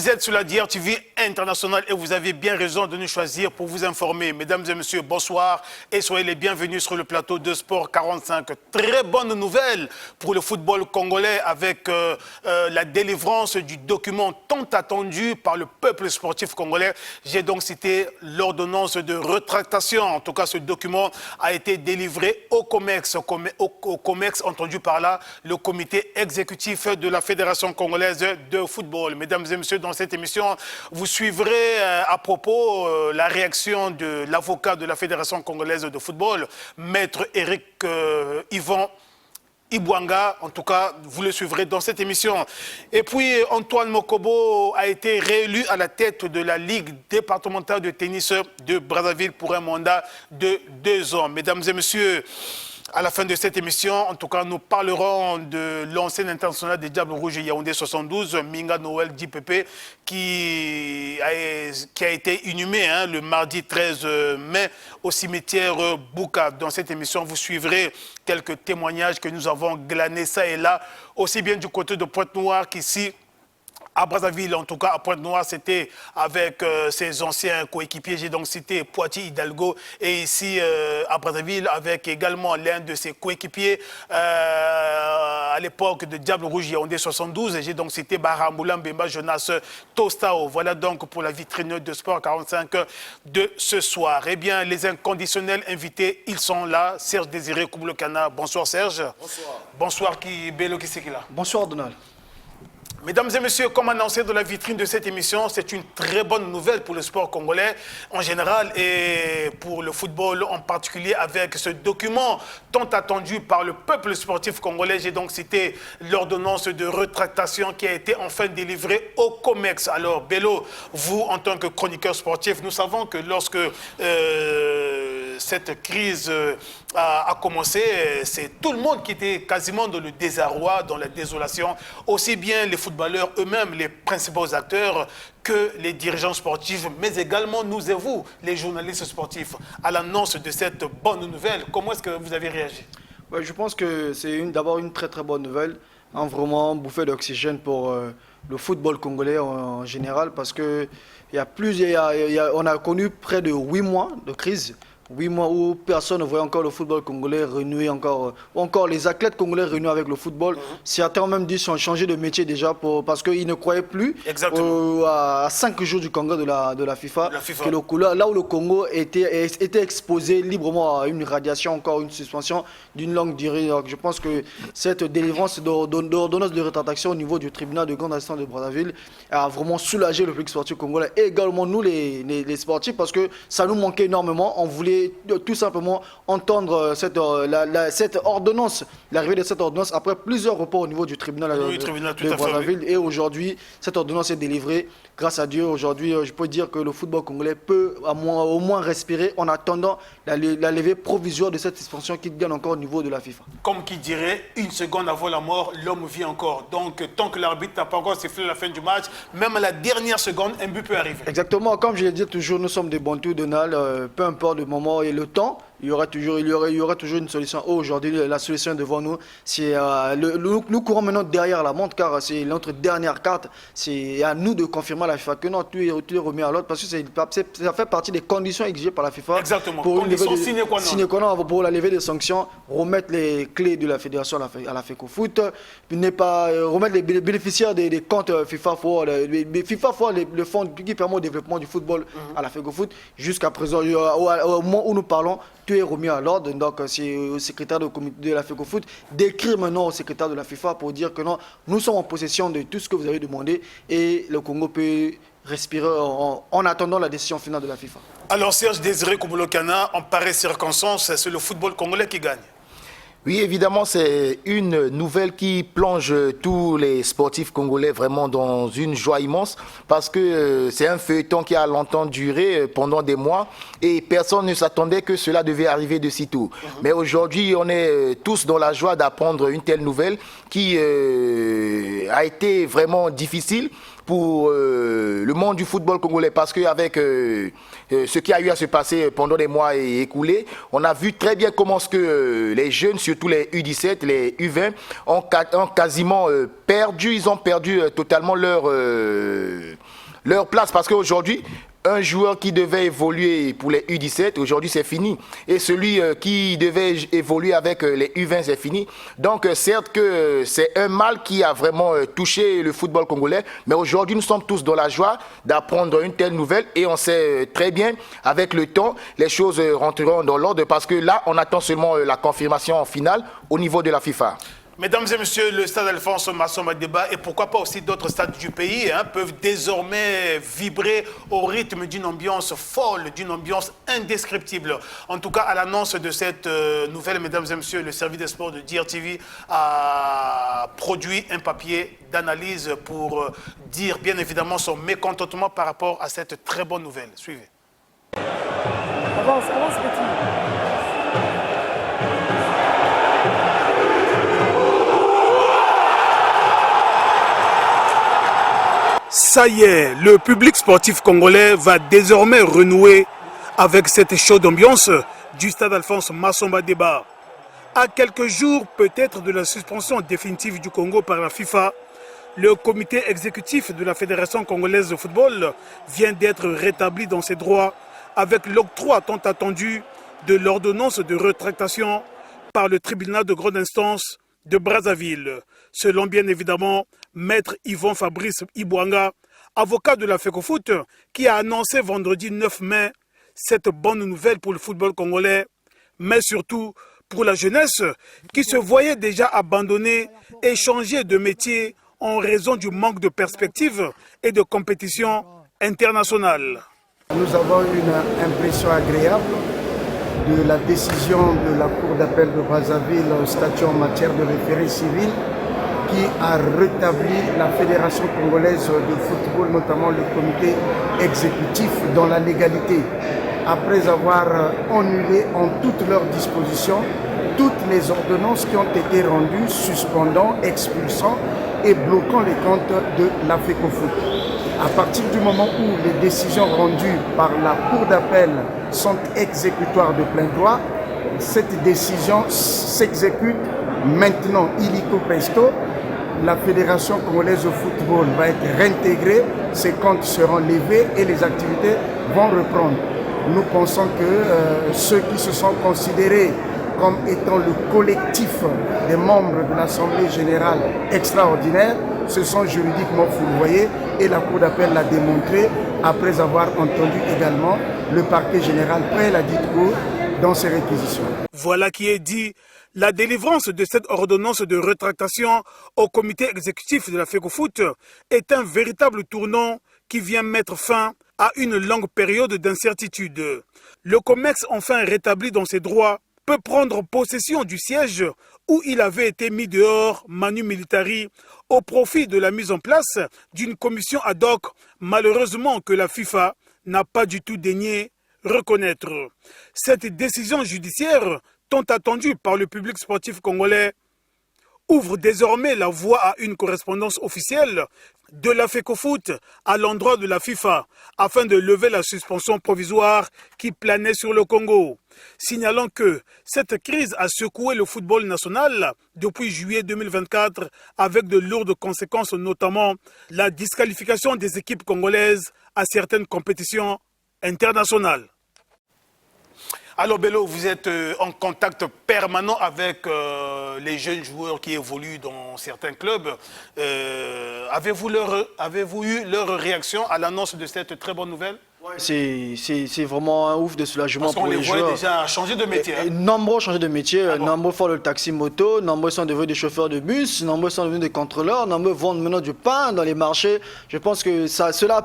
Vous êtes sur la DRTV internationale et vous avez bien raison de nous choisir pour vous informer. Mesdames et messieurs, bonsoir et soyez les bienvenus sur le plateau de Sport 45. Très bonne nouvelle pour le football congolais avec la délivrance du document tant attendu par le peuple sportif congolais. J'ai donc cité l'ordonnance de rétractation. En tout cas, ce document a été délivré au COMEX, entendu par là le comité exécutif de la Fédération congolaise de football. Mesdames et messieurs, dans cette émission, vous suivrez à propos la réaction de l'avocat de la Fédération congolaise de football, Maître Éric Yvan Ibwanga. En tout cas, vous le suivrez dans cette émission. Et puis, Antoine Mokobo a été réélu à la tête de la Ligue départementale de tennis de Brazzaville pour un mandat de 2 ans. Mesdames et messieurs, à la fin de cette émission, en tout cas, nous parlerons de l'ancien international des Diables Rouges Yaoundé 72, Minga Noël Dipépé, qui a été inhumé le mardi 13 mai au cimetière Bouka. Dans cette émission, vous suivrez quelques témoignages que nous avons glanés ça et là, aussi bien du côté de Pointe-Noire qu'ici, à Brazzaville, en tout cas, à Pointe-Noire, c'était avec ses anciens coéquipiers. J'ai donc cité Poitiers Hidalgo. Et ici, à Brazzaville, avec également l'un de ses coéquipiers à l'époque de Diable Rouge Yaoundé 72. J'ai donc cité Baramboula Mbemba Jonas Tostao. Voilà donc pour la vitrine de Sport 45 de ce soir. Eh bien, les inconditionnels invités, ils sont là. Serge Désiré Kouboulokana. Bonsoir Serge. Bonsoir. Bonsoir Bello Kisekila. Bonsoir Donald. Mesdames et messieurs, comme annoncé dans la vitrine de cette émission, c'est une très bonne nouvelle pour le sport congolais en général et pour le football en particulier avec ce document tant attendu par le peuple sportif congolais. J'ai donc cité l'ordonnance de rétractation qui a été enfin délivrée au COMEX. Alors Bello, vous en tant que chroniqueur sportif, nous savons que lorsque cette crise a commencé, c'est tout le monde qui était quasiment dans le désarroi, dans la désolation, aussi bien les footballeurs eux-mêmes, les principaux acteurs, que les dirigeants sportifs, mais également nous et vous, les journalistes sportifs, à l'annonce de cette bonne nouvelle. Comment est-ce que vous avez réagi? Ouais, je pense que c'est d'abord une très très bonne nouvelle, vraiment bouffée d'oxygène pour le football congolais en général, parce que on a connu près de 8 mois de crise. 8 mois où personne ne voyait encore le football congolais renouer ou encore les athlètes congolais renouer avec le football. Certains ont même dit qu'ils ont changé de métier déjà parce qu'ils ne croyaient plus à 5 jours du congrès de la FIFA. Que là où le Congo était exposé librement à une radiation, encore une suspension d'une longue durée. Donc je pense que cette délivrance d'ordonnance de rétractation au niveau du tribunal de grande instance de Brazzaville a vraiment soulagé le public sportif congolais et également nous les sportifs, parce que ça nous manquait énormément. On voulait tout simplement entendre cette ordonnance, l'arrivée de cette ordonnance après plusieurs reports au niveau du tribunal de Brazzaville. Et aujourd'hui, cette ordonnance est délivrée. Grâce à Dieu, aujourd'hui, je peux dire que le football congolais peut au moins respirer en attendant la levée provisoire de cette suspension qui gagne encore au niveau de la FIFA. Comme qui dirait, une seconde avant la mort, l'homme vit encore. Donc, tant que l'arbitre n'a pas encore sifflé la fin du match, même à la dernière seconde, un but peut arriver. Exactement. Comme je l'ai dit toujours, nous sommes des bantous, Donald. Peu importe le moment et le temps, il y aura toujours une solution. Aujourd'hui, la solution est devant nous. Nous courons maintenant derrière la montre, car c'est notre dernière carte. C'est à nous de confirmer à la FIFA que non, tout est remis à l'ordre, parce que ça fait partie des conditions exigées par la FIFA. Exactement. Pour conditions sine qua non. Pour la levée des sanctions, remettre les clés de la fédération à la FECOFOOT, remettre les bénéficiaires des comptes FIFA for, le fonds qui permet au développement du football à la FECOFOOT. Jusqu'à présent, au moment où nous parlons, tout est remis à l'ordre. Donc c'est au secrétaire de la FECOFOOT d'écrire maintenant au secrétaire de la FIFA pour dire que non, nous sommes en possession de tout ce que vous avez demandé et le Congo peut respirer en attendant la décision finale de la FIFA. Alors Serge Désiré Kouboulokana, en pareille circonstance, c'est le football congolais qui gagne. Oui, évidemment, c'est une nouvelle qui plonge tous les sportifs congolais vraiment dans une joie immense, parce que c'est un feuilleton qui a longtemps duré pendant des mois et personne ne s'attendait que cela devait arriver de sitôt. Mais aujourd'hui, on est tous dans la joie d'apprendre une telle nouvelle qui a été vraiment difficile pour le monde du football congolais, parce qu'avec ce qui a eu à se passer pendant les mois écoulés, on a vu très bien comment les jeunes, surtout les U17, les U20, ont quasiment perdu, ils ont perdu totalement leur place. Parce qu'aujourd'hui, un joueur qui devait évoluer pour les U17, aujourd'hui c'est fini. Et celui qui devait évoluer avec les U20, c'est fini. Donc certes que c'est un mal qui a vraiment touché le football congolais, mais aujourd'hui nous sommes tous dans la joie d'apprendre une telle nouvelle et on sait très bien, avec le temps, les choses rentreront dans l'ordre parce que là, on attend seulement la confirmation finale au niveau de la FIFA. Mesdames et messieurs, le stade Alphonse Massamba Débat et pourquoi pas aussi d'autres stades du pays peuvent désormais vibrer au rythme d'une ambiance folle, d'une ambiance indescriptible. En tout cas, à l'annonce de cette nouvelle, mesdames et messieurs, le service des sports de DRTV a produit un papier d'analyse pour dire bien évidemment son mécontentement par rapport à cette très bonne nouvelle. Suivez. Avance, petit. Ça y est, le public sportif congolais va désormais renouer avec cette chaude ambiance du stade Alphonse Massamba Débat. À quelques jours peut-être de la suspension définitive du Congo par la FIFA, le comité exécutif de la Fédération congolaise de football vient d'être rétabli dans ses droits avec l'octroi tant attendu de l'ordonnance de rétractation par le tribunal de grande instance de Brazzaville, selon bien évidemment Maître Yvon Fabrice Ibouanga, avocat de la FECOFOOT, qui a annoncé vendredi 9 mai cette bonne nouvelle pour le football congolais, mais surtout pour la jeunesse qui se voyait déjà abandonner et changer de métier en raison du manque de perspectives et de compétition internationale. Nous avons une impression agréable de la décision de la Cour d'appel de Brazzaville au statut en matière de référé civil qui a rétabli la Fédération congolaise de football, notamment le comité exécutif, dans la légalité, après avoir annulé en toutes leurs dispositions toutes les ordonnances qui ont été rendues suspendant, expulsant et bloquant les comptes de la FECOFOOT. À partir du moment où les décisions rendues par la Cour d'appel sont exécutoires de plein droit, cette décision s'exécute maintenant illico presto. La Fédération congolaise de football va être réintégrée, ses comptes seront levés et les activités vont reprendre. Nous pensons que ceux qui se sont considérés comme étant le collectif des membres de l'Assemblée générale extraordinaire se sont juridiquement fourvoyés et la Cour d'appel l'a démontré après avoir entendu également le parquet général près la dite Cour dans ses réquisitions. Voilà qui est dit. La délivrance de cette ordonnance de rétractation au comité exécutif de la FECOFOOT est un véritable tournant qui vient mettre fin à une longue période d'incertitude. Le COMEX, enfin rétabli dans ses droits, peut prendre possession du siège où il avait été mis dehors manu militari au profit de la mise en place d'une commission ad hoc, malheureusement que la FIFA n'a pas du tout daigné reconnaître. Cette décision judiciaire, tant attendue par le public sportif congolais, ouvre désormais la voie à une correspondance officielle de la FECOFOOT à l'endroit de la FIFA afin de lever la suspension provisoire qui planait sur le Congo. Signalant que cette crise a secoué le football national depuis juillet 2024 avec de lourdes conséquences, notamment la disqualification des équipes congolaises à certaines compétitions internationales. Alors Bello, vous êtes en contact permanent avec les jeunes joueurs qui évoluent dans certains clubs. Avez-vous eu leur réaction à l'annonce de cette très bonne nouvelle? Ouais, c'est vraiment un ouf de soulagement pour les joueurs. Parce qu'on les voit déjà changer de métier. Nombreux ont changé de métier, nombreux font le taxi moto, nombreux sont devenus des chauffeurs de bus, nombreux sont devenus des contrôleurs, nombreux vendent maintenant du pain dans les marchés. Je pense que cela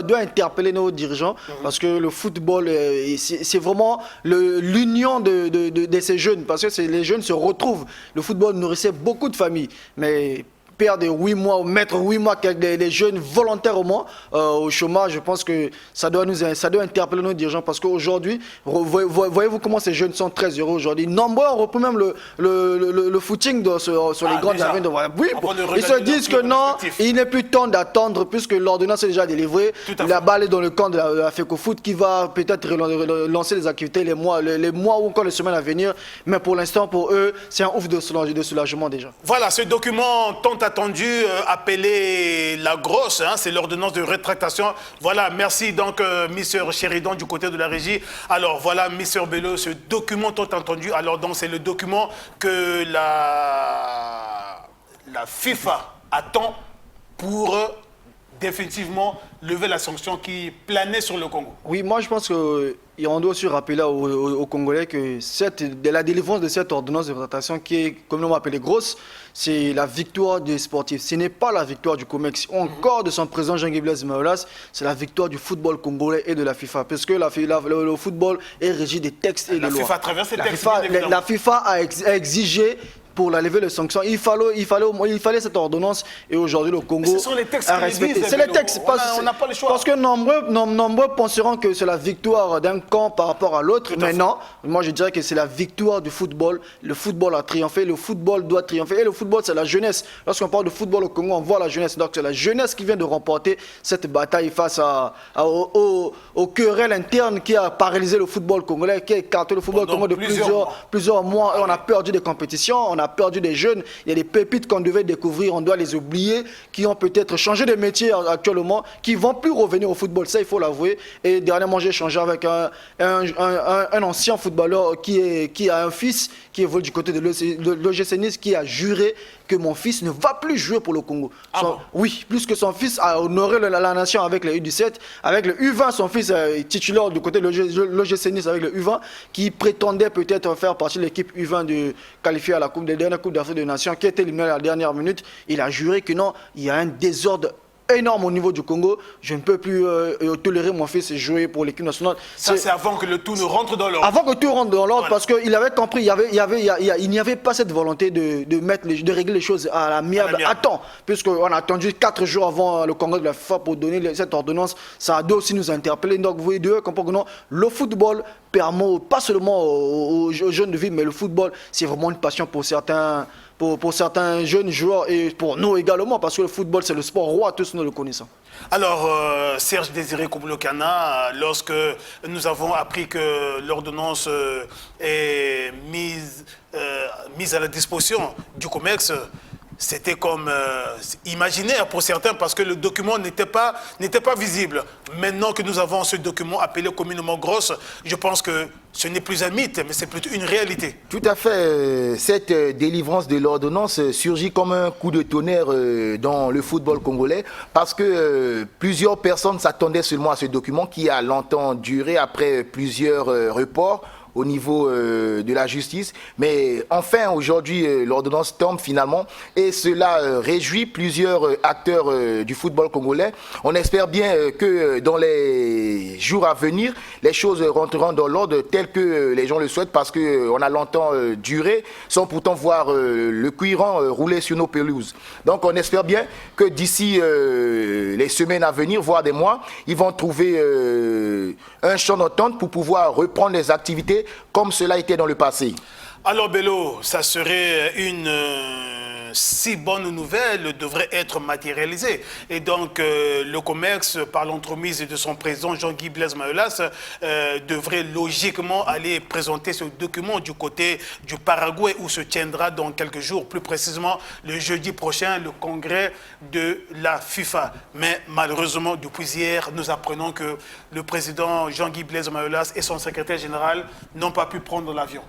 doit interpeller nos dirigeants parce que le football, c'est vraiment l'union de ces jeunes, parce que les jeunes se retrouvent. Le football nourrissait beaucoup de familles, mais perdre 8 mois, mettre 8 mois les jeunes volontairement au chômage, je pense que ça doit interpeller nos dirigeants parce qu'aujourd'hui, voyez-vous comment ces jeunes sont très heureux aujourd'hui. Nombreux ont repris même le footing sur les grandes avenues. Oui, ils se disent que non, il n'est plus temps d'attendre puisque l'ordonnance est déjà délivrée. La balle est dans le camp de la FECOFOOT qui va peut-être lancer les activités les mois ou encore les semaines à venir. Mais pour l'instant, pour eux, c'est un ouf de soulagement déjà. Voilà, ce document tant attendu appelée la grosse, hein, c'est l'ordonnance de rétractation. Voilà, merci donc Mr. Sheridan du côté de la régie. Alors voilà, Mr. Bello, ce document tant entendu, alors donc c'est le document que la FIFA attend pour définitivement lever la sanction qui planait sur le Congo. Oui, moi je pense qu'on doit aussi rappeler aux Congolais que la délivrance de cette ordonnance de rétractation qui est communément appelée grosse, c'est la victoire des sportifs. Ce n'est pas la victoire du COMEX, encore de son président Jean-Guy Blaise Maolas, c'est la victoire du football congolais et de la FIFA. Parce que le football est régi des textes et des lois. FIFA traverse les textes, la FIFA a exigé pour la lever les sanctions. Il fallait cette ordonnance et aujourd'hui le Congo ce sont les textes a respecté. C'est les textes. On n'a pas le choix. Parce que nombreux penseront que c'est la victoire d'un camp par rapport à l'autre. Mais non, moi je dirais que c'est la victoire du football. Le football a triomphé, le football doit triompher. Et le football, c'est la jeunesse. Lorsqu'on parle de football au Congo, on voit la jeunesse. Donc c'est la jeunesse qui vient de remporter cette bataille face aux querelles internes qui a paralysé le football congolais, qui a écarté le football congolais de plusieurs mois. Et on a perdu des compétitions, on a perdu des jeunes. Il y a des pépites qu'on devait découvrir, on doit les oublier, qui ont peut-être changé de métier actuellement, qui ne vont plus revenir au football. Ça, il faut l'avouer. Et dernièrement, j'ai échangé avec un ancien footballeur qui a un fils qui évolue du côté de l'OGC Nice, qui a juré que mon fils ne va plus jouer pour le Congo. Oui, plus que son fils a honoré la nation avec le U17, avec le U20, son fils titulaire du côté de l'OGC Nice avec le U20, qui prétendait peut-être faire partie de l'équipe U20 de qualifier à la dernière Coupe d'Afrique des Nations, qui a été éliminé à la dernière minute. Il a juré que non, il y a un désordre énorme au niveau du Congo. Je ne peux plus tolérer mon fils jouer pour l'équipe nationale. Ça, c'est avant que le tout ne rentre dans l'ordre. Avant que tout rentre dans l'ordre, Voilà. parce qu'il avait compris, il n'y avait pas cette volonté de régler les choses à l'amiable à temps. Puisqu'on a attendu 4 jours avant le congrès de la FIFA pour donner cette ordonnance. Ça doit aussi nous interpeller. Donc vous voyez, comprendre que non, le football permet pas seulement aux jeunes de vivre, mais le football, c'est vraiment une passion pour certains. Pour certains jeunes joueurs et pour nous également, parce que le football, c'est le sport roi, tous nous le connaissons. Alors, Serge Désiré Kouboulokana, lorsque nous avons appris que l'ordonnance est mise à la disposition du COMEX, c'était comme imaginaire pour certains parce que le document n'était pas visible. Maintenant que nous avons ce document appelé communément grosse, je pense que ce n'est plus un mythe, mais c'est plutôt une réalité. Tout à fait. Cette délivrance de l'ordonnance surgit comme un coup de tonnerre dans le football congolais parce que plusieurs personnes s'attendaient seulement à ce document qui a longtemps duré après plusieurs reports au niveau de la justice. Mais enfin, aujourd'hui, l'ordonnance tombe finalement et cela réjouit plusieurs acteurs du football congolais. On espère bien que dans les jours à venir, les choses rentreront dans l'ordre tel que les gens le souhaitent parce qu'on a longtemps duré sans pourtant voir le cuirant rouler sur nos pelouses. Donc on espère bien que d'ici les semaines à venir, voire des mois, ils vont trouver un champ d'entente pour pouvoir reprendre les activités comme cela était dans le passé. Alors Bello, ça serait une si bonne nouvelle devrait être matérialisée. Et donc le COMEX, par l'entremise de son président Jean-Guy Blaise Maolas, devrait logiquement aller présenter ce document du côté du Paraguay où se tiendra dans quelques jours, plus précisément le jeudi prochain, le congrès de la FIFA. Mais malheureusement, depuis hier, nous apprenons que le président Jean-Guy Blaise Maolas et son secrétaire général n'ont pas pu prendre l'avion.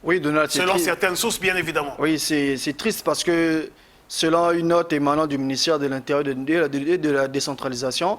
Oui, Donald, selon certaines sources, bien évidemment. Oui, c'est triste parce que selon une note émanant du ministère de l'Intérieur et de la décentralisation,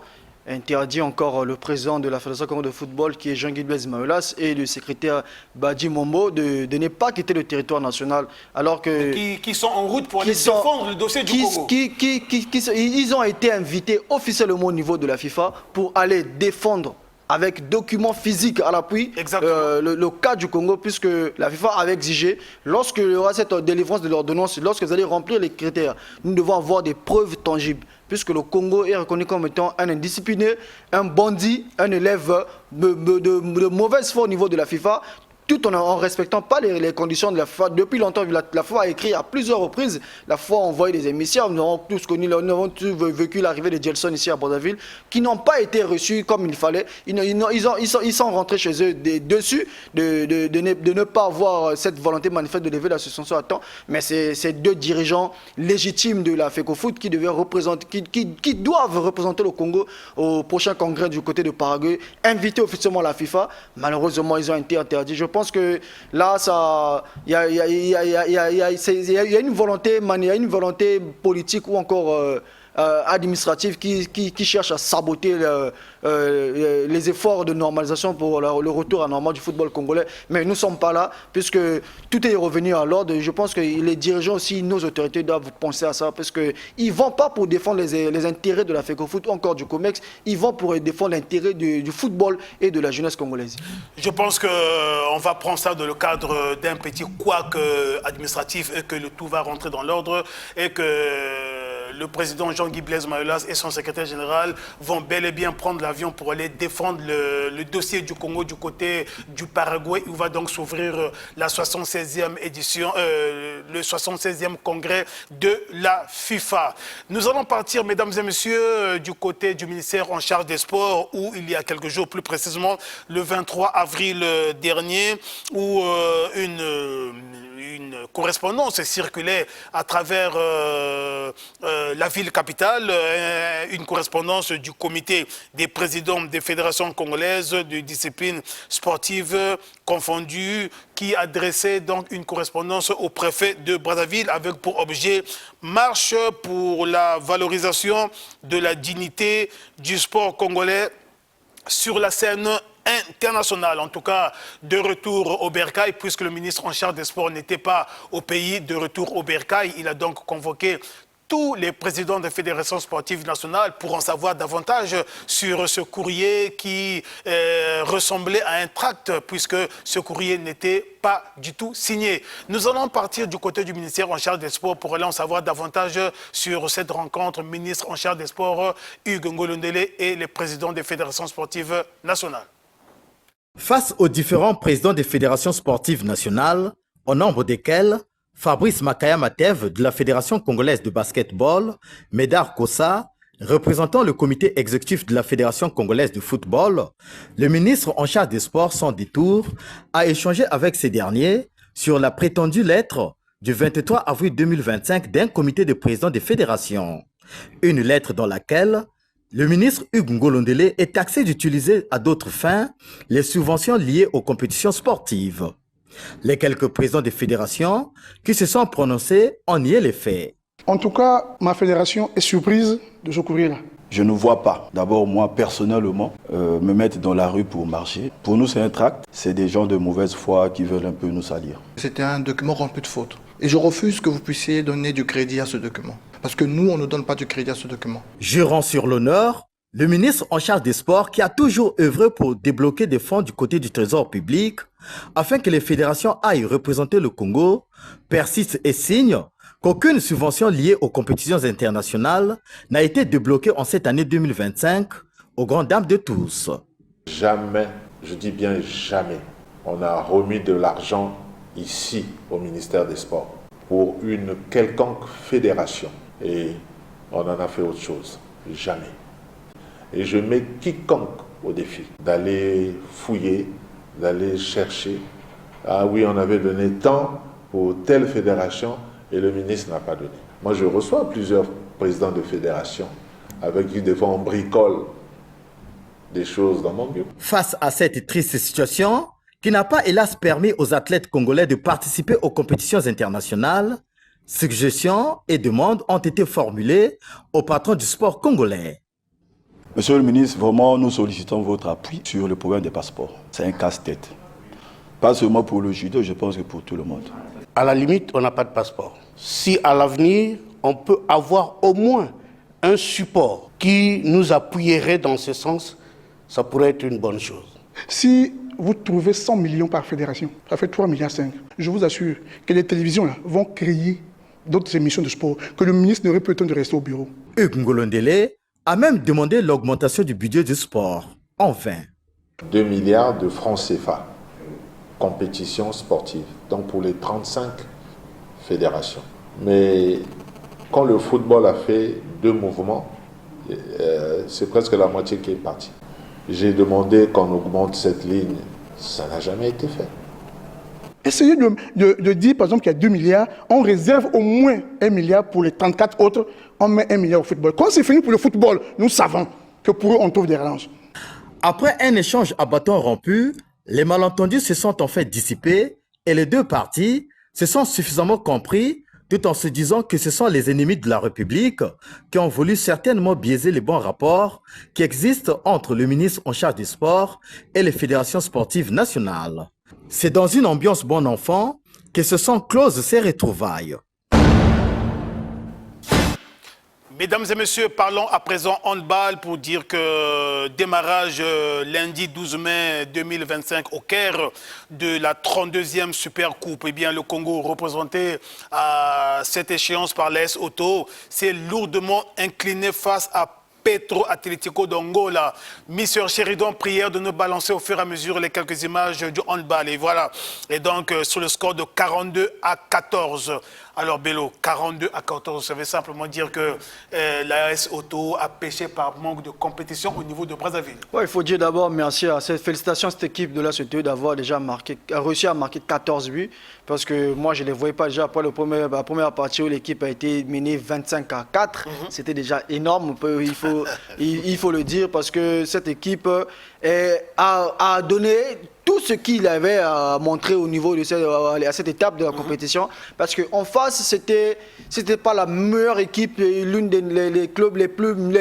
interdit encore le président de la Fédération congolaise de football, qui est Jean-Guy Blaise Maolas, et le secrétaire Badi Mombo de ne pas quitter le territoire national. Alors que qui sont en route pour aller défendre le dossier du Congo. Ils ont été invités officiellement au niveau de la FIFA pour aller défendre avec documents physiques à l'appui, le cas du Congo, puisque la FIFA avait exigé, lorsque il y aura cette délivrance de l'ordonnance, lorsque vous allez remplir les critères, nous devons avoir des preuves tangibles, puisque le Congo est reconnu comme étant un indiscipliné, un bandit, un élève de mauvaise foi au niveau de la FIFA. tout en respectant pas les conditions de la FIFA. Depuis longtemps, la FIFA a écrit à plusieurs reprises, la FIFA a envoyé des émissaires, nous avons tous connu, nous avons tous vécu l'arrivée de Gelson ici à Brazzaville, qui n'ont pas été reçus comme il fallait. Ils sont rentrés chez eux dessus de ne pas avoir cette volonté manifeste de lever la suspension à temps, mais c'est deux dirigeants légitimes de la FECOFOOT qui doivent représenter le Congo au prochain congrès du côté de Paraguay, inviter officiellement la FIFA. Malheureusement, ils ont été interdits. Je pense que là, il y a une volonté politique ou encore administrative qui cherche à saboter les efforts de normalisation pour le retour à normal du football congolais. Mais nous ne sommes pas là, puisque tout est revenu à l'ordre. Je pense que les dirigeants aussi, nos autorités doivent penser à ça, parce qu'ils ne vont pas pour défendre les intérêts de la FECOFOOT ou encore du COMEX, ils vont pour défendre l'intérêt du football et de la jeunesse congolaise. Je pense qu'on va prendre ça dans le cadre d'un petit couac administratif et que le tout va rentrer dans l'ordre et que le président Jean-Guy Blaise Mayolas et son secrétaire général vont bel et bien prendre l'avion pour aller défendre le dossier du Congo du côté du Paraguay, où va donc s'ouvrir la 76e édition, le 76e congrès de la FIFA. Nous allons partir, mesdames et messieurs, du côté du ministère en charge des sports, où il y a quelques jours, plus précisément le 23 avril dernier, où une correspondance circulait à travers la ville capitale, une correspondance du comité des présidents des fédérations congolaises de disciplines sportives confondues qui adressait donc une correspondance au préfet de Brazzaville avec pour objet marche pour la valorisation de la dignité du sport congolais sur la scène international, en tout cas de retour au Bercail, puisque le ministre en charge des sports n'était pas au pays, de retour au Bercail. Il a donc convoqué tous les présidents des fédérations sportives nationales pour en savoir davantage sur ce courrier qui ressemblait à un tract, puisque ce courrier n'était pas du tout signé. Nous allons partir du côté du ministère en charge des sports pour aller en savoir davantage sur cette rencontre ministre en charge des sports, Hugues Ngolondele, et les présidents des fédérations sportives nationales. Face aux différents présidents des fédérations sportives nationales, au nombre desquels Fabrice Makaya Matev de la Fédération congolaise de basketball, Médard Kossa, représentant le comité exécutif de la Fédération congolaise de football, le ministre en charge des sports sans détour a échangé avec ces derniers sur la prétendue lettre du 23 avril 2025 d'un comité de présidents des fédérations. Une lettre dans laquelle le ministre Hugues Ngolondele est taxé d'utiliser à d'autres fins les subventions liées aux compétitions sportives. Les quelques présidents des fédérations qui se sont prononcés ont nié les faits. En tout cas, ma fédération est surprise de ce courrier-là. Je ne vois pas, d'abord moi personnellement, me mettre dans la rue pour marcher. Pour nous c'est un tract, c'est des gens de mauvaise foi qui veulent un peu nous salir. C'était un document rempli de fautes. Et je refuse que vous puissiez donner du crédit à ce document. Parce que nous, on ne donne pas du crédit à ce document. Jurant sur l'honneur, le ministre en charge des sports qui a toujours œuvré pour débloquer des fonds du côté du trésor public afin que les fédérations aillent représenter le Congo, persiste et signe qu'aucune subvention liée aux compétitions internationales n'a été débloquée en cette année 2025 aux grandes dames de tous. Jamais, je dis bien jamais, on a remis de l'argent ici au ministère des Sports pour une quelconque fédération et on en a fait autre chose. Jamais. Et je mets quiconque au défi d'aller fouiller, d'aller chercher. Ah oui, on avait donné tant pour telle fédération et le ministre n'a pas donné. Moi, je reçois plusieurs présidents de fédération avec qui des fois on bricole des choses dans mon bureau. Face à cette triste situation, qui n'a pas hélas permis aux athlètes congolais de participer aux compétitions internationales, suggestions et demandes ont été formulées au patron du sport congolais. Monsieur le ministre, vraiment nous sollicitons votre appui sur le problème des passeports. C'est un casse-tête. Pas seulement pour le judo, je pense que pour tout le monde. À la limite, on n'a pas de passeport. Si à l'avenir, on peut avoir au moins un support qui nous appuierait dans ce sens, ça pourrait être une bonne chose. Si vous trouvez 100 millions par fédération, ça fait 3,5 milliards. Je vous assure que les télévisions là, vont créer d'autres émissions de sport, que le ministre n'aurait plus le temps de rester au bureau. Hugues Ngolondele a même demandé l'augmentation du budget du sport, en vain. 2 milliards de francs CFA compétitions sportives, donc pour les 35 fédérations. Mais quand le football a fait 2 mouvements, c'est presque la moitié qui est partie. J'ai demandé qu'on augmente cette ligne, ça n'a jamais été fait. Essayez de dire, par exemple, qu'il y a 2 milliards, on réserve au moins 1 milliard pour les 34 autres, on met 1 milliard au football. Quand c'est fini pour le football, nous savons que pour eux, on trouve des relances. Après un échange à bâton rompu, les malentendus se sont en fait dissipés et les deux parties se sont suffisamment compris tout en se disant que ce sont les ennemis de la République qui ont voulu certainement biaiser les bons rapports qui existent entre le ministre en charge du sport et les fédérations sportives nationales. C'est dans une ambiance bon enfant que se sont closes ces retrouvailles. Mesdames et messieurs, parlons à présent handball pour dire que démarrage lundi 12 mai 2025 au Caire de la 32e Super Coupe. Eh bien, le Congo représenté à cette échéance par l'AS Auto s'est lourdement incliné face à Petro Atlético d'Angola. Mister Sheridan, prière de nous balancer au fur et à mesure les quelques images du handball. Et voilà. Et donc, sur le score de 42-14. Alors, Bello, 42-14, ça veut simplement dire que l'AS Auto a pêché par manque de compétition au niveau de Brazzaville. Ouais, il faut dire d'abord merci à félicitations à cette équipe de l'AS Auto d'avoir déjà réussi à marquer 14 buts. Parce que moi, je ne les voyais pas déjà après la première partie où l'équipe a été menée 25-4. C'était déjà énorme, il faut le dire, parce que cette équipe a donné tout ce qu'il avait à montrer au niveau de à cette étape de la compétition. Parce qu'en face, c'était pas la meilleure équipe, l'une des clubs les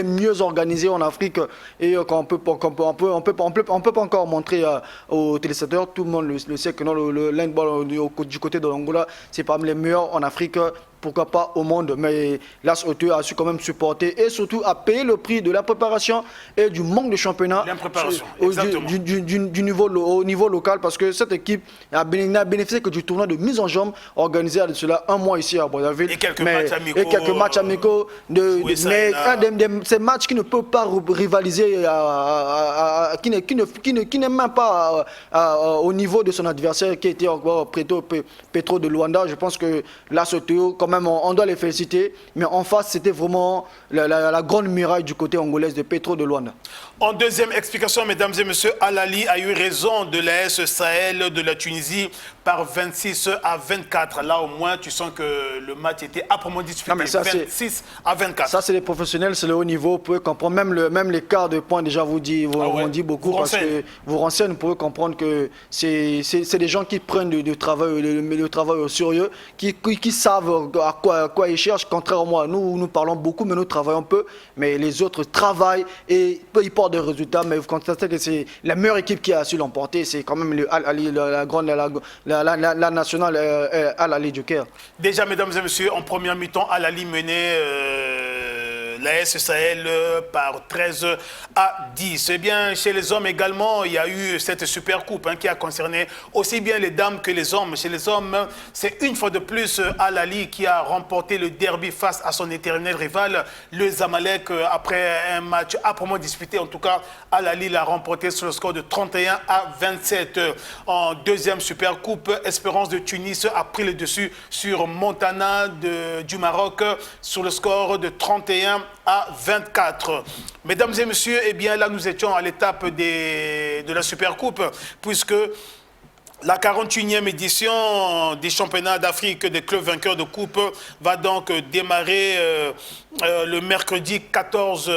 mieux organisés en Afrique. Et qu'on peut pas encore montrer aux téléspectateurs. Tout le monde le sait que non, le handball du côté de l'Angola, c'est parmi les meilleurs en Afrique. Pourquoi pas au monde, mais l'AS Auto a su quand même supporter et surtout a payé le prix de la préparation et du manque de championnat au niveau local, parce que cette équipe n'a bénéficié que du tournoi de mise en jambe organisé à cela 1 mois ici à Brazzaville. Et quelques matchs amicaux. Mais ces matchs qui ne peuvent pas rivaliser, qui n'est même pas au niveau de son adversaire qui était encore Petro de Luanda. Je pense que l'AS Auto, même, on doit les féliciter, mais en face, c'était vraiment la grande muraille du côté angolaise de Petro de Luanda. En deuxième explication, mesdames et messieurs, Al-Ali a eu raison de l'AS Sahel de la Tunisie par 26-24. Là, au moins, tu sens que le match était âprement disputé. 26-24. Ça, c'est les professionnels, c'est le haut niveau. Vous pouvez comprendre, même les quarts de points, déjà, vous dit beaucoup. Parce que vous renseignez, vous pouvez comprendre que c'est des gens qui prennent le travail au sérieux, qui savent à quoi ils cherchent, contrairement à nous, nous parlons beaucoup, mais nous travaillons peu, mais les autres travaillent et ils portent des résultats, mais vous constatez que c'est la meilleure équipe qui a su l'emporter, c'est quand même la nationale Al-Ali du Caire. Déjà, mesdames et messieurs, en première mi-temps, Al-Ali menait l'AS Sahel par 13-10. Eh bien, chez les hommes également, il y a eu cette super coupe qui a concerné aussi bien les dames que les hommes. Chez les hommes, c'est une fois de plus Al-Ali qui a remporté le derby face à son éternel rival, le Zamalek, après un match âprement disputé. En tout cas, Al-Ali l'a remporté sur le score de 31-27. En deuxième super coupe, Espérance de Tunis a pris le dessus sur Montana du Maroc sur le score de 31-24. Mesdames et messieurs, eh bien là nous étions à l'étape de la Super Coupe, puisque la 41e édition des championnats d'Afrique des clubs vainqueurs de coupe va donc démarrer le mercredi 14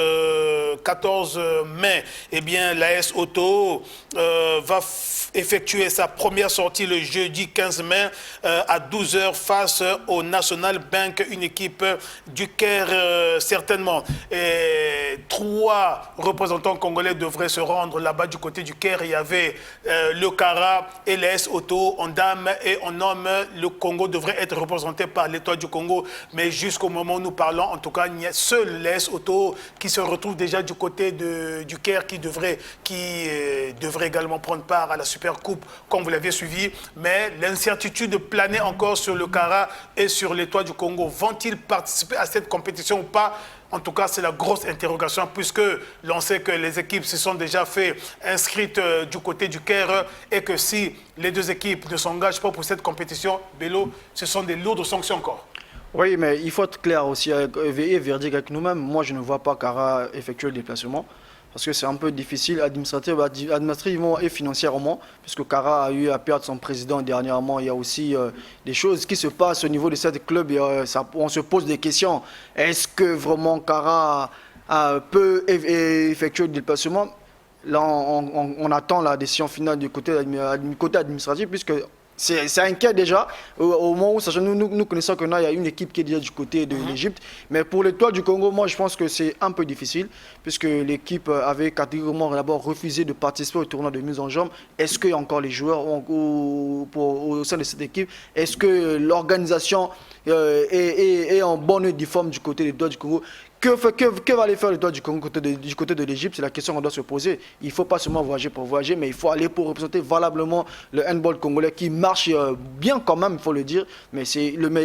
mai. Eh bien, l'AS Auto va effectuer sa première sortie le jeudi 15 mai à 12h face au National Bank, une équipe du Caire certainement. Et 3 représentants congolais devraient se rendre là-bas du côté du Caire. Il y avait le Kara et l'AS Auto en dames et en hommes. Le Congo devrait être représenté par l'Étoile du Congo, mais jusqu'au moment où nous parlons, en tout cas, il y a seul l'AS Auto qui se retrouve déjà du côté du Caire qui devrait également prendre part à la Super Coupe, comme vous l'avez suivi. Mais l'incertitude planait encore sur le Kara et sur l'Étoile du Congo. Vont-ils participer à cette compétition ou pas? En tout cas, c'est la grosse interrogation puisque l'on sait que les équipes se sont déjà fait inscrites du côté du Caire et que si les deux équipes ne s'engagent pas pour cette compétition, Bello, ce sont des lourdes sanctions encore. Oui, mais il faut être clair aussi et verdict avec nous-mêmes. Moi, je ne vois pas Kara effectuer le déplacement parce que c'est un peu difficile administrativement et financièrement, puisque Kara a eu à perdre son président dernièrement. Il y a aussi des choses qui se passent au niveau de cette club et on se pose des questions. Est-ce que vraiment Kara peut effectuer le déplacement? Là, on attend la décision finale du côté administratif, puisque c'est inquiet déjà. Au moment où nous connaissons qu'il y a une équipe qui est déjà du côté de l'Égypte. Mais pour l'Étoile du Congo, moi je pense que c'est un peu difficile, puisque l'équipe avait catégoriquement d'abord refusé de participer au tournoi de mise en jambe. Est-ce qu'il y a encore les joueurs au sein de cette équipe? Est-ce que l'organisation est en bonne et due forme du côté de l'Étoile du Congo? Que va aller faire l'Étoile du Congo du côté de l'Égypte? C'est la question qu'on doit se poser. Il ne faut pas seulement voyager pour voyager, mais il faut aller pour représenter valablement le handball congolais qui marche bien quand même, il faut le dire. Mais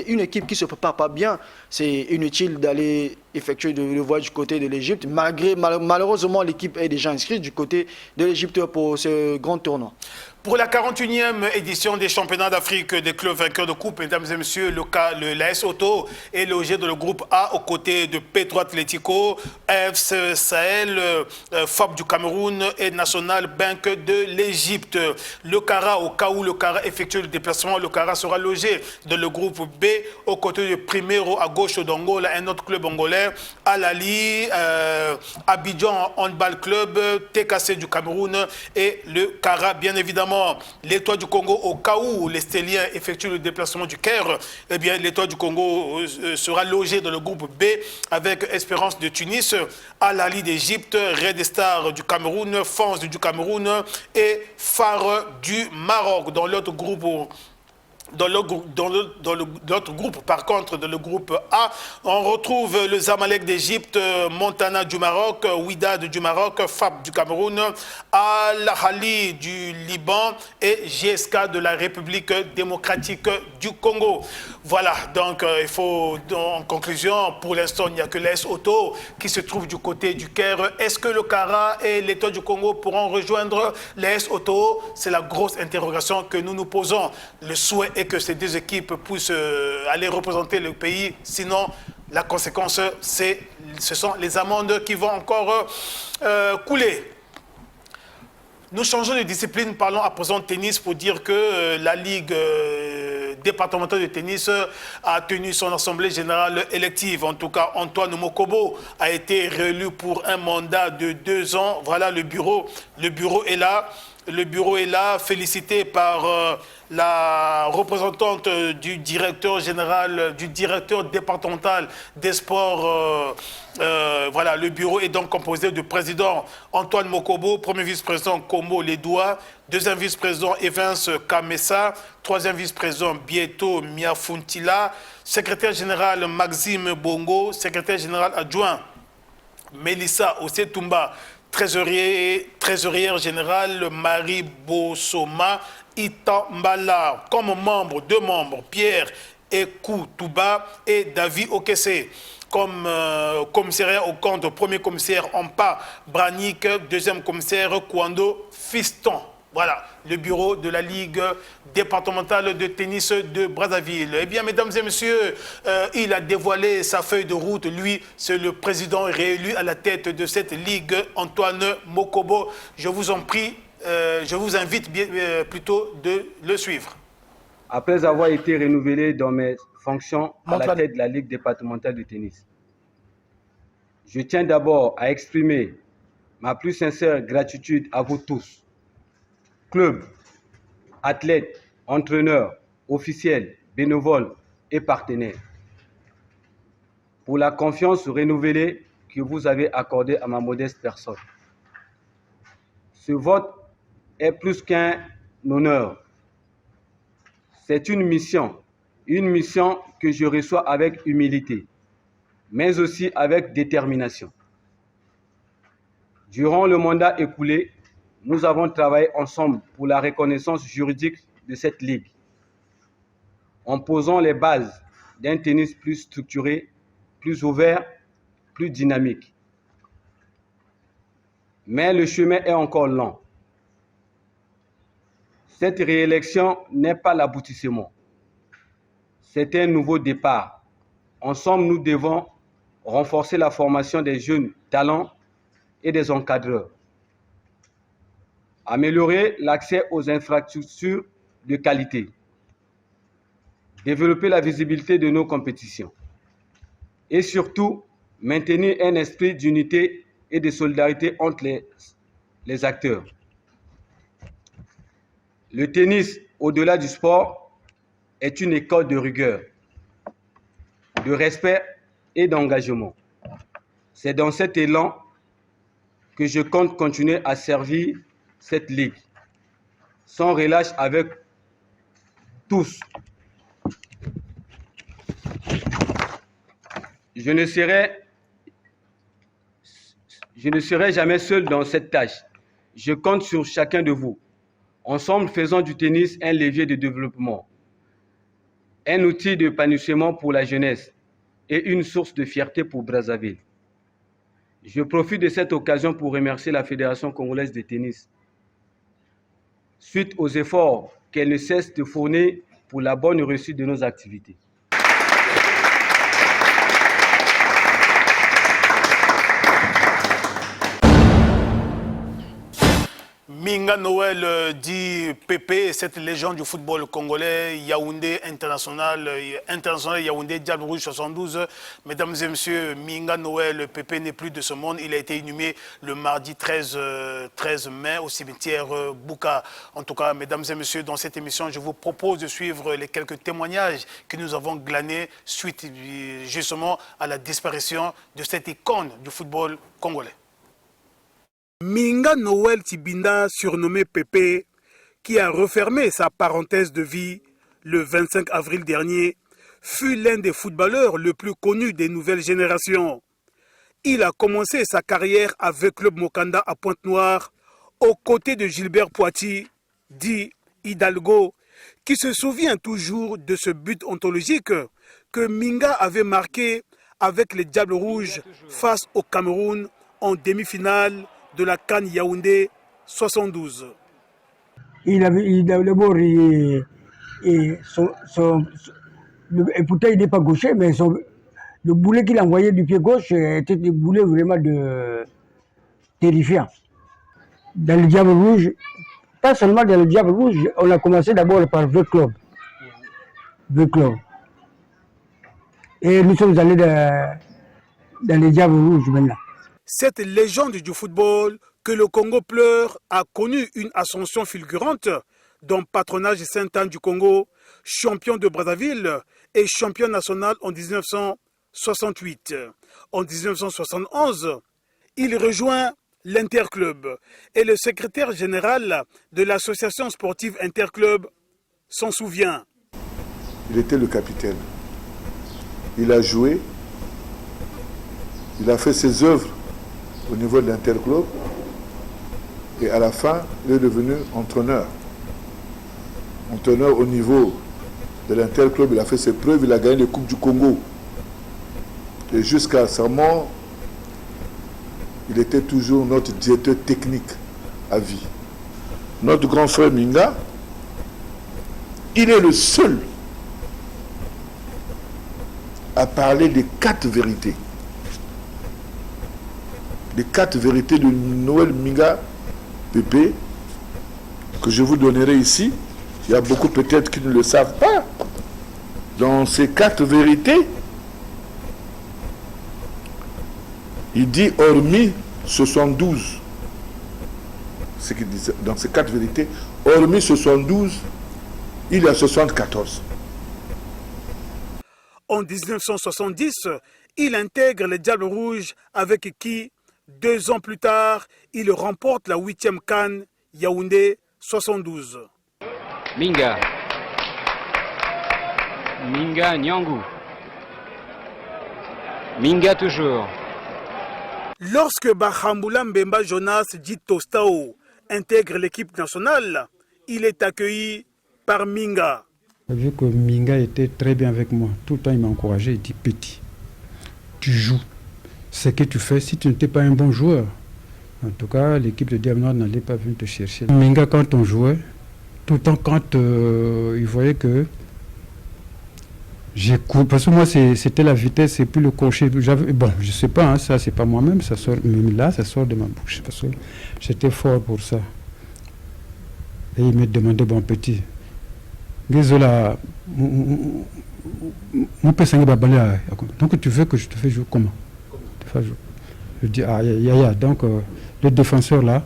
une équipe qui ne se prépare pas bien, c'est inutile d'aller effectuer le voyage du côté de l'Égypte. Malheureusement, l'équipe est déjà inscrite du côté de l'Égypte pour ce grand tournoi. Pour la 41e édition des championnats d'Afrique des clubs vainqueurs de coupe, mesdames et messieurs, l'AS Auto est logé dans le groupe A aux côtés de Petro Atlético, FC Sahel, FAB du Cameroun et National Bank de l'Égypte. Le Kara, au cas où le Kara effectue le déplacement, le Kara sera logé dans le groupe B aux côtés de Primero à gauche d'Angola, un autre club angolais, Al Ahly, Abidjan Handball Club, TKC du Cameroun et le Kara, bien évidemment. L'Étoile du Congo, au cas où les Stéliens effectuent le déplacement du Caire, eh bien l'Étoile du Congo sera logé dans le groupe B avec Espérance de Tunis, Al Ahly d'Égypte, Red Star du Cameroun, France du Cameroun et Phare du Maroc. Dans l'autre groupe. Dans l'autre groupe, par contre, dans le groupe A, on retrouve le Zamalek d'Égypte, Montana du Maroc, Wydad du Maroc, FAB du Cameroun, Al Ahly du Liban et GSK de la République démocratique du Congo. Voilà, donc il faut, en conclusion, pour l'instant, il n'y a que l'AS Auto qui se trouve du côté du Caire. Est-ce que le Kara et l'Étoile du Congo pourront rejoindre l'AS Auto? C'est la grosse interrogation que nous nous posons. Le souhait et que ces deux équipes puissent aller représenter le pays. Sinon, la conséquence, ce sont les amendes qui vont encore couler. Nous changeons de discipline, parlons à présent de tennis pour dire que la Ligue départementale de tennis a tenu son assemblée générale élective. En tout cas, Antoine Mokobo a été réélu pour un mandat de 2 ans. Voilà le bureau. Le bureau est là. Le bureau est là, félicité par la représentante du directeur général, du directeur départemental des sports. Voilà, le bureau est donc composé du président Antoine Mokobo, premier vice-président Kombo Ledoua, deuxième vice-président Evans Kamessa, troisième vice-président Bieto Miafuntila, secrétaire général Maxime Bongo, secrétaire général adjoint Mélissa Ossetumba, trésorière générale Marie Bossoma Itambala. Comme membres, 2 membres, Pierre Ekoutouba et David Okese. Comme commissariat au compte, premier commissaire Ampa Branik, deuxième commissaire Kwando Fiston. Voilà, le bureau de la Ligue départementale de tennis de Brazzaville. Eh bien, mesdames et messieurs, il a dévoilé sa feuille de route. Lui, c'est le président réélu à la tête de cette Ligue, Antoine Mokobo. Je vous en prie, je vous invite plutôt de le suivre. Après avoir été renouvelé dans mes fonctions à la tête de la Ligue départementale de tennis, je tiens d'abord à exprimer ma plus sincère gratitude à vous tous, clubs, athlètes, entraîneurs, officiels, bénévoles et partenaires, pour la confiance renouvelée que vous avez accordée à ma modeste personne. Ce vote est plus qu'un honneur. C'est une mission que je reçois avec humilité, mais aussi avec détermination. Durant le mandat écoulé, nous avons travaillé ensemble pour la reconnaissance juridique de cette ligue, en posant les bases d'un tennis plus structuré, plus ouvert, plus dynamique. Mais le chemin est encore long. Cette réélection n'est pas l'aboutissement. C'est un nouveau départ. Ensemble, nous devons renforcer la formation des jeunes talents et des encadreurs. Améliorer l'accès aux infrastructures de qualité. Développer la visibilité de nos compétitions. Et surtout, maintenir un esprit d'unité et de solidarité entre les acteurs. Le tennis, au-delà du sport, est une école de rigueur, de respect et d'engagement. C'est dans cet élan que je compte continuer à servir cette ligue, sans relâche avec tous. Je ne serai jamais seul dans cette tâche. Je compte sur chacun de vous. Ensemble, faisons du tennis un levier de développement, un outil d'épanouissement pour la jeunesse et une source de fierté pour Brazzaville. Je profite de cette occasion pour remercier la Fédération congolaise de tennis, suite aux efforts qu'elle ne cesse de fournir pour la bonne réussite de nos activités. Minga Noël dit Pépé, cette légende du football congolais, Yaoundé international Yaoundé, Diable Rouge 72. Mesdames et messieurs, Minga Noël Pépé n'est plus de ce monde. Il a été inhumé le mardi 13 mai au cimetière Bouka. En tout cas, mesdames et messieurs, dans cette émission, je vous propose de suivre les quelques témoignages que nous avons glanés suite justement à la disparition de cette icône du football congolais. Minga Noël Tibinda, surnommé Pépé, qui a refermé sa parenthèse de vie le 25 avril dernier, fut l'un des footballeurs le plus connus des nouvelles générations. Il a commencé sa carrière avec Club Mokanda à Pointe-Noire, aux côtés de Gilbert Poiti, dit Hidalgo, qui se souvient toujours de ce but ontologique que Minga avait marqué avec les Diables Rouges face au Cameroun en demi-finale de la CAN Yaoundé 72. D'abord, et pourtant il n'est pas gaucher, mais le boulet qu'il envoyait du pied gauche était des boulets vraiment terrifiants. Dans le Diable Rouge, pas seulement dans le Diable Rouge, on a commencé d'abord par V-Club. Et nous sommes allés dans les Diables Rouges maintenant. Cette légende du football que le Congo pleure a connu une ascension fulgurante dans le patronage Sainte-Anne du Congo, champion de Brazzaville et champion national en 1968. En 1971, il rejoint l'Interclub et le secrétaire général de l'association sportive Interclub s'en souvient. Il était le capitaine. Il a joué, il a fait ses œuvres au niveau de l'Interclub et à la fin, il est devenu entraîneur. Entraîneur au niveau de l'Interclub, il a fait ses preuves, il a gagné les Coupes du Congo. Et jusqu'à sa mort, il était toujours notre directeur technique à vie. Notre grand frère Minga, il est le seul à parler des 4 vérités. Les 4 vérités de Noël Minga Pépé que je vous donnerai ici. Il y a beaucoup peut-être qui ne le savent pas. Dans ces 4 vérités, il dit hormis 72. Ce qu'il dit dans ces 4 vérités, hormis 72, il y a 74. En 1970, il intègre les Diables Rouges avec qui, 2 ans plus tard, il remporte la 8e CAN Yaoundé 72. Minga Nyangu. Minga toujours. Lorsque Bahamboula Mbemba Jonas dit Tostao intègre l'équipe nationale, il est accueilli par Minga. Vu que Minga était très bien avec moi, tout le temps il m'a encouragé, il dit petit, tu joues, ce que tu fais si tu n'étais pas un bon joueur. En tout cas, l'équipe de Diamond n'allait pas venir te chercher. Minga, quand on jouait, tout le temps quand il voyait que j'écoute, parce que moi c'était la vitesse et puis le crochet. Bon, je sais pas, hein, ça c'est pas moi-même, ça sort, même là ça sort de ma bouche parce que j'étais fort pour ça. Et il me demandait, bon petit, désolé, donc tu veux que je te fais jouer comment? Je dis, ah, donc le défenseur là,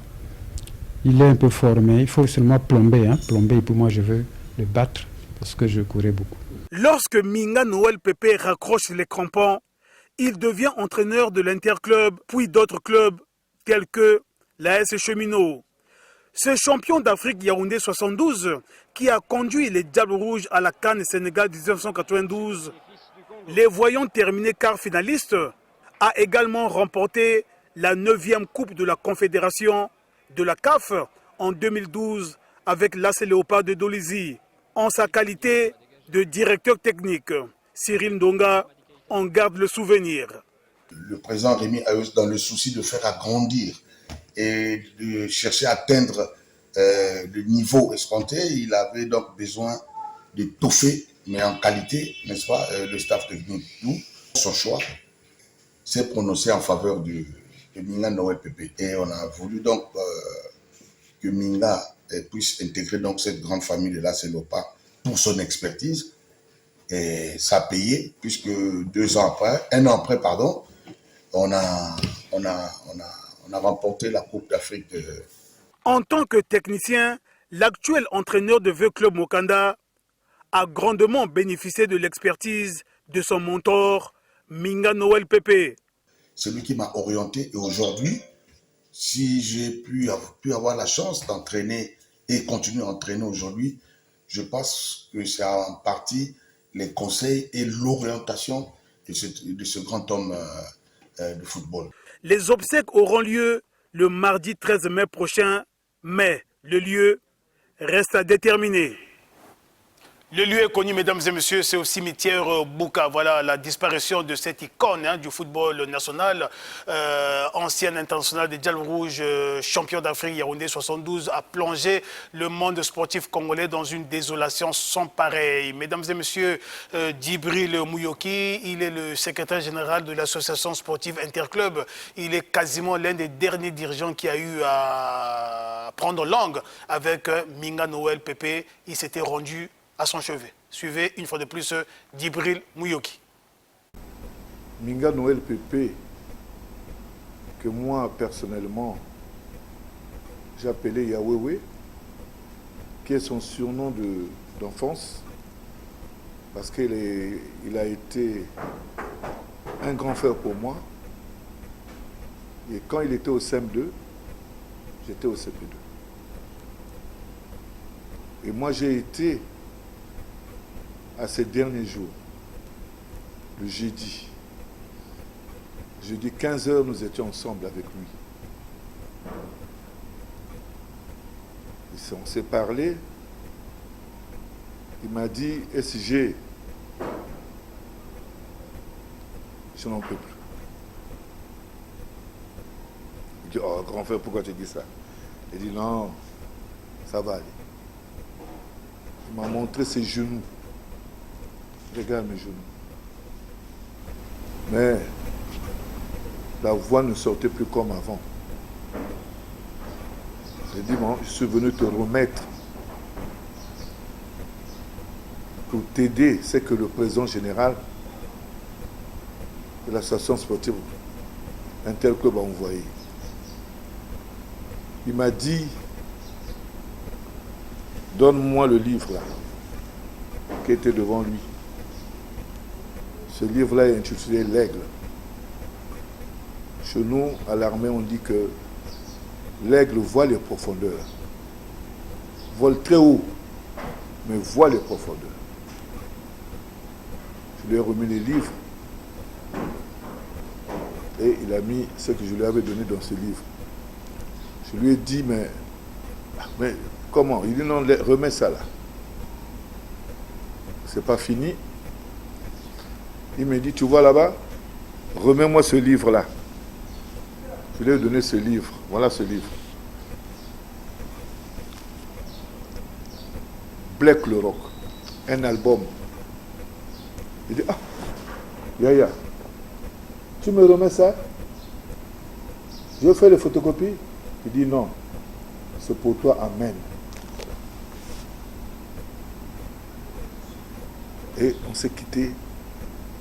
il est un peu fort, mais il faut seulement plomber. Hein. Plomber, pour moi, je veux le battre parce que je courais beaucoup. Lorsque Minga Noël Pépé raccroche les crampons, il devient entraîneur de l'Interclub, puis d'autres clubs tels que l'AS Cheminot. Ce champion d'Afrique Yaoundé 72, qui a conduit les Diables Rouges à la CAN Sénégal 1992, les voyant terminer quart finaliste, a également remporté la 9e Coupe de la Confédération de la CAF en 2012 avec l'AS Léopard de Dolisie. En sa qualité de directeur technique, Cyril Ndonga en garde le souvenir. Le président Rémi a eu dans le souci de faire agrandir et de chercher à atteindre le niveau escompté, il avait donc besoin de toffer, mais en qualité, n'est-ce pas, le staff technique. D'où son choix s'est prononcé en faveur de Minga Noël Pépé. Et on a voulu donc que Minga puisse intégrer donc cette grande famille de l'AS Léopard pour son expertise. Et ça a payé, puisque un an après, on a remporté la Coupe d'Afrique. En tant que technicien, l'actuel entraîneur de Vieux Club Mokanda a grandement bénéficié de l'expertise de son mentor, Minga Noël Pépé. C'est lui qui m'a orienté et aujourd'hui, si j'ai pu avoir la chance d'entraîner et continuer à entraîner aujourd'hui, je pense que c'est en partie les conseils et l'orientation de ce grand homme de football. Les obsèques auront lieu le mardi 13 mai prochain, mais le lieu reste à déterminer. Le lieu est connu, mesdames et messieurs, c'est au cimetière Bouka. Voilà la disparition de cette icône du football national, ancienne internationale des Diables Rouges, champion d'Afrique Yaoundé 72, a plongé le monde sportif congolais dans une désolation sans pareil. Mesdames et messieurs, Djibril Mouyoki, il est le secrétaire général de l'association sportive Interclub. Il est quasiment l'un des derniers dirigeants qui a eu à prendre langue avec Minga Noël Pépé. Il s'était rendu à son chevet. Suivez une fois de plus Djibril Mouyoki. Minga Noël Pépé, que moi personnellement j'appelais Yawewe, qui est son surnom d'enfance, parce qu'il a été un grand frère pour moi. Et quand il était au CM2, j'étais au CP2. Et moi j'ai été à ces derniers jours, le jeudi 15h, nous étions ensemble avec lui. Et on s'est parlé. Il m'a dit, SG, je n'en peux plus. Il dit, oh grand frère, pourquoi tu dis ça? Il dit, non, ça va aller. Il m'a montré ses genoux. Regarde mes genoux. Mais la voix ne sortait plus comme avant. J'ai dit, bon, je suis venu te remettre pour t'aider. C'est que le président général de l'association sportive Interclub a envoyé. Il m'a dit, donne-moi le livre là, qui était devant lui. Ce livre-là est intitulé L'Aigle. Chez nous, à l'armée, on dit que l'aigle voit les profondeurs. Vole très haut, mais voit les profondeurs. Je lui ai remis les livres et il a mis ce que je lui avais donné dans ce livre. Je lui ai dit, mais comment? Il dit, non, remets ça là. C'est pas fini. Il me dit, tu vois là-bas, remets-moi ce livre-là. Je lui ai donné ce livre. Voilà ce livre. Black le Rock. Un album. Il dit, ah, Yaya, tu me remets ça? Je vais faire les photocopies. Il dit, non, c'est pour toi, amen. Et on s'est quitté.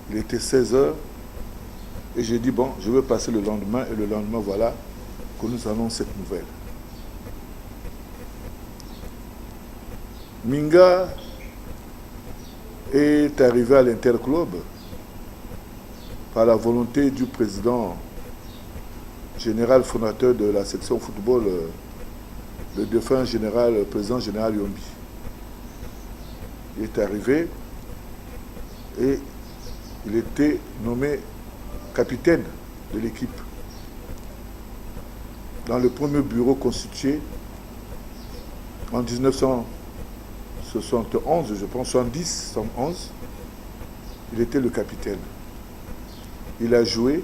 Il était 16h. Et j'ai dit, bon, je vais passer le lendemain. Et le lendemain, voilà, que nous avons cette nouvelle. Minga est arrivé à l'Interclub par la volonté du président général fondateur de la section football, le défunt général, le président général Yombi. Il est arrivé et il était nommé capitaine de l'équipe dans le premier bureau constitué en 1971, je pense, 70, 111. Il était le capitaine. Il a joué,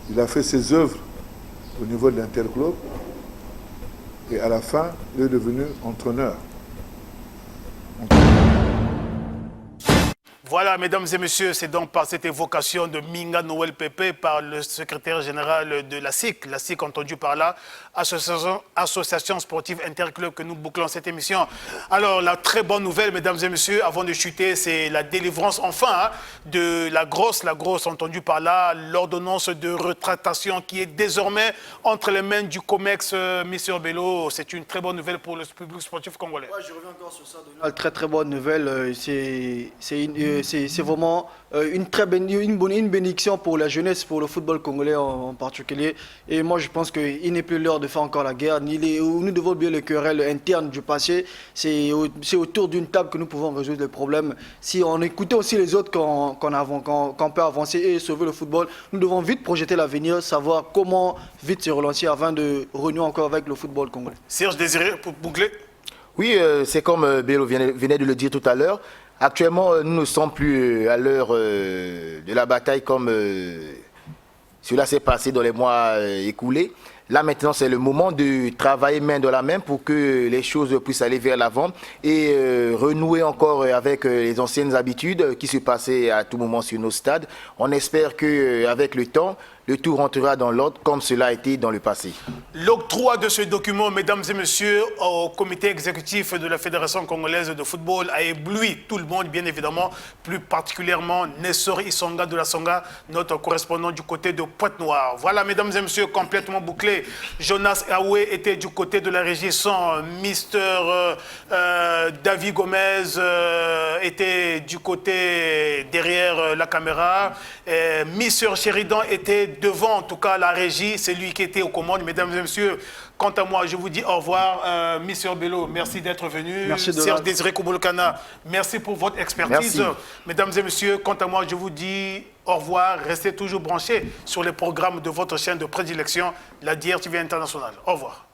il a fait ses œuvres au niveau de l'Interclub et à la fin, il est devenu entraîneur. Voilà, mesdames et messieurs, c'est donc par cette évocation de Minga Noël Pépé par le secrétaire général de la SIC entendu par là, Association sportive interclub, que nous bouclons cette émission. Alors, la très bonne nouvelle, mesdames et messieurs, avant de chuter, c'est la délivrance enfin de la grosse entendue par là, l'ordonnance de rétractation qui est désormais entre les mains du COMEX, Monsieur Bello. C'est une très bonne nouvelle pour le public sportif congolais. Ouais, je reviens encore sur ça. Très bonne nouvelle. C'est vraiment une bénédiction pour la jeunesse, pour le football congolais en particulier. Et moi, je pense qu'il n'est plus l'heure de faire encore la guerre. Nous devons oublier les querelles internes du passé. C'est autour d'une table que nous pouvons résoudre les problèmes. Si on écoutait aussi les autres qu'on peut avancer et sauver le football, nous devons vite projeter l'avenir, savoir comment vite se relancer avant de renouer encore avec le football congolais. Serge Désiré, pour boucler. Oui, c'est comme Bello venait de le dire tout à l'heure. Actuellement, nous ne sommes plus à l'heure de la bataille comme cela s'est passé dans les mois écoulés. Là, maintenant, c'est le moment de travailler main dans la main pour que les choses puissent aller vers l'avant et renouer encore avec les anciennes habitudes qui se passaient à tout moment sur nos stades. On espère qu'avec le temps, le tout rentrera dans l'ordre comme cela a été dans le passé. L'octroi de ce document, mesdames et messieurs, au comité exécutif de la Fédération congolaise de football a ébloui tout le monde, bien évidemment, plus particulièrement Nessor Isonga de la Songa, notre correspondant du côté de Pointe-Noire. Voilà, mesdames et messieurs, complètement bouclé. Jonas Aoué était du côté de la régie son, Mister David Gomez était du côté derrière la caméra, Mister Sheridan était devant, en tout cas, la régie, c'est lui qui était aux commandes. Mesdames et messieurs, quant à moi, je vous dis au revoir. Monsieur Bello, merci d'être venu. Merci de Serge Désiré Kouboulokana, merci pour votre expertise. Merci. Mesdames et messieurs, quant à moi, je vous dis au revoir. Restez toujours branchés sur les programmes de votre chaîne de prédilection, la DRTV Internationale. Au revoir.